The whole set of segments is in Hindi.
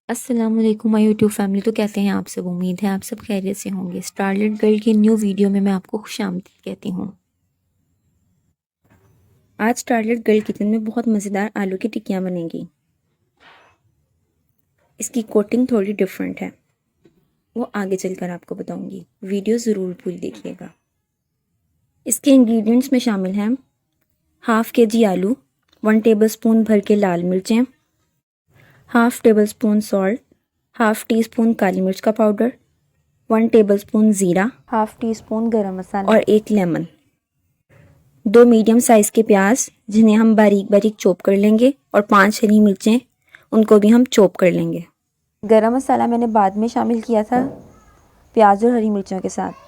अस्सलाम वालेकुम माय यूट्यूब फैमिली। तो कैसे हैं आप सब? उम्मीद है आप सब खैरियत से होंगे। स्टारलेट गर्ल की न्यू वीडियो में मैं आपको खुशामदीद कहती हूँ। आज स्टारलेट गर्ल किचन में बहुत मज़ेदार आलू की टिक्कियाँ बनेंगी। इसकी कोटिंग थोड़ी डिफरेंट है, वो आगे चलकर आपको बताऊंगी। वीडियो ज़रूर पूरी देखिएगा। इसके इंग्रेडिएंट्स में शामिल हैं हाफ़ kg आलू, 1 टेबलस्पून भर के लाल मिर्चें, half tablespoon salt, half teaspoon काली मिर्च का पाउडर, 1 टेबलस्पून ज़ीरा, half teaspoon garam masala और 1 लेमन। 2 मीडियम साइज़ के प्याज जिन्हें हम बारीक बारीक चॉप कर लेंगे, और 5 हरी मिर्चें, उनको भी हम चॉप कर लेंगे। गरम मसाला मैंने बाद में शामिल किया था प्याज और हरी मिर्चों के साथ।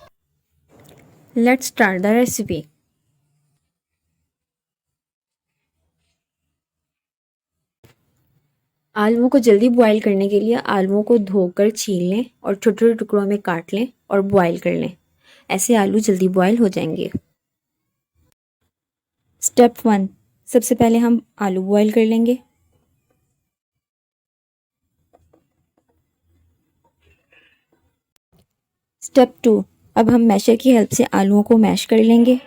Let's start the recipe. आलूओं को जल्दी बॉईल करने के लिए आलूओं को धोकर छील लें और छोटे छोटे टुकड़ों में काट लें और बॉईल कर लें। ऐसे आलू जल्दी बॉईल हो जाएंगे। स्टेप 1, सबसे पहले हम आलू बॉईल कर लेंगे। स्टेप 2, अब हम मैशर की हेल्प से आलूओं को मैश कर लेंगे।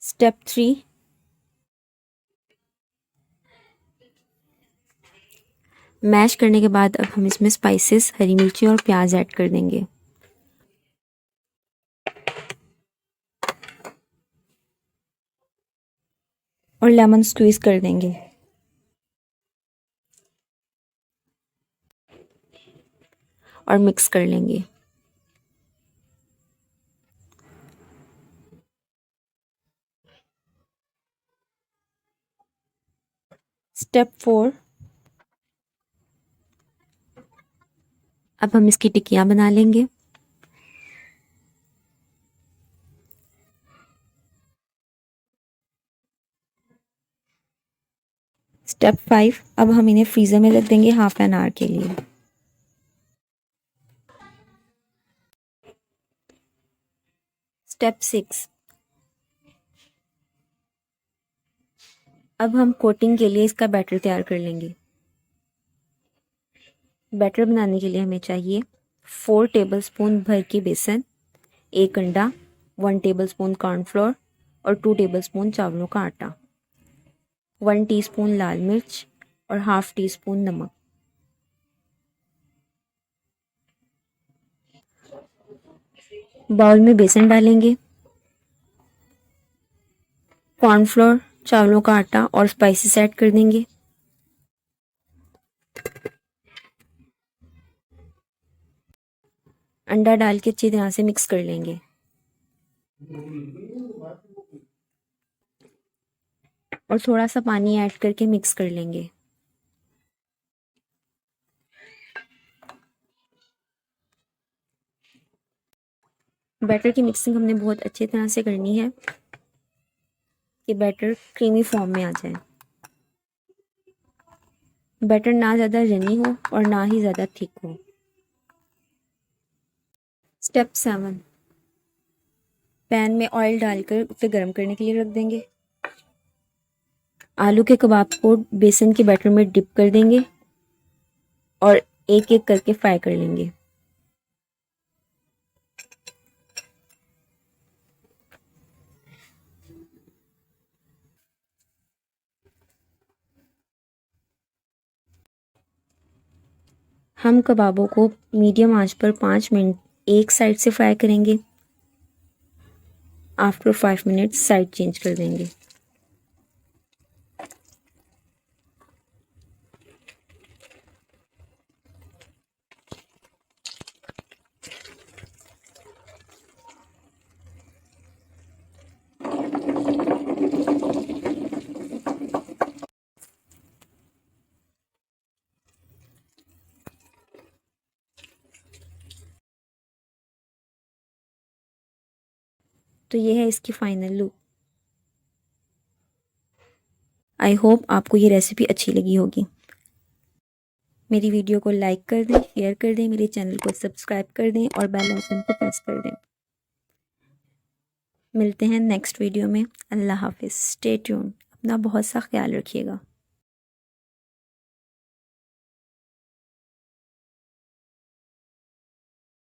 स्टेप 3, मैश करने के बाद अब हम इसमें स्पाइसेस, हरी मिर्ची और प्याज ऐड कर देंगे। और लेमन स्क्वीज कर देंगे। और मिक्स कर लेंगे। स्टेप 4, अब हम इसकी टिक्कियाँ बना लेंगे। स्टेप 5, अब हम इन्हें फ्रीज़र में रख देंगे हाफ एन आवर के लिए। स्टेप 6, अब हम कोटिंग के लिए इसका बैटर तैयार कर लेंगे। बैटर बनाने के लिए हमें चाहिए 4 टेबलस्पून भर के बेसन, 1 अंडा, 1 टेबलस्पून कॉर्नफ्लोर और 2 टेबलस्पून चावलों का आटा, 1 टीस्पून लाल मिर्च और हाफ टी स्पून नमक। बाउल में बेसन डालेंगे, कॉर्नफ्लोर, चावलों का आटा और स्पाइसेस ऐड कर देंगे। अंडा डाल के अच्छी तरह से मिक्स कर लेंगे। और थोड़ा सा पानी ऐड करके मिक्स कर लेंगे। बैटर की मिक्सिंग हमने बहुत अच्छी तरह से करनी है कि बैटर क्रीमी फॉर्म में आ जाए। बैटर ना ज़्यादा रनी हो और ना ही ज़्यादा थिक हो। स्टेप 7, पैन में ऑयल डालकर उसे गर्म करने के लिए रख देंगे। आलू के कबाब को बेसन के बैटर में डिप कर देंगे और एक एक करके फ्राई कर लेंगे। हम कबाबों को मीडियम आंच पर 5 मिनट एक साइड से फ्राई करेंगे। आफ्टर 5 मिनट्स साइड चेंज कर देंगे। तो ये है इसकी फाइनल लुक। आई होप आपको ये रेसिपी अच्छी लगी होगी। मेरी वीडियो को लाइक कर दें, शेयर कर दें, मेरे चैनल को सब्सक्राइब कर दें और बेल आइकन को प्रेस कर दें। मिलते हैं नेक्स्ट वीडियो में। अल्लाह हाफिज़। Stay tune. अपना बहुत सा ख्याल रखिएगा।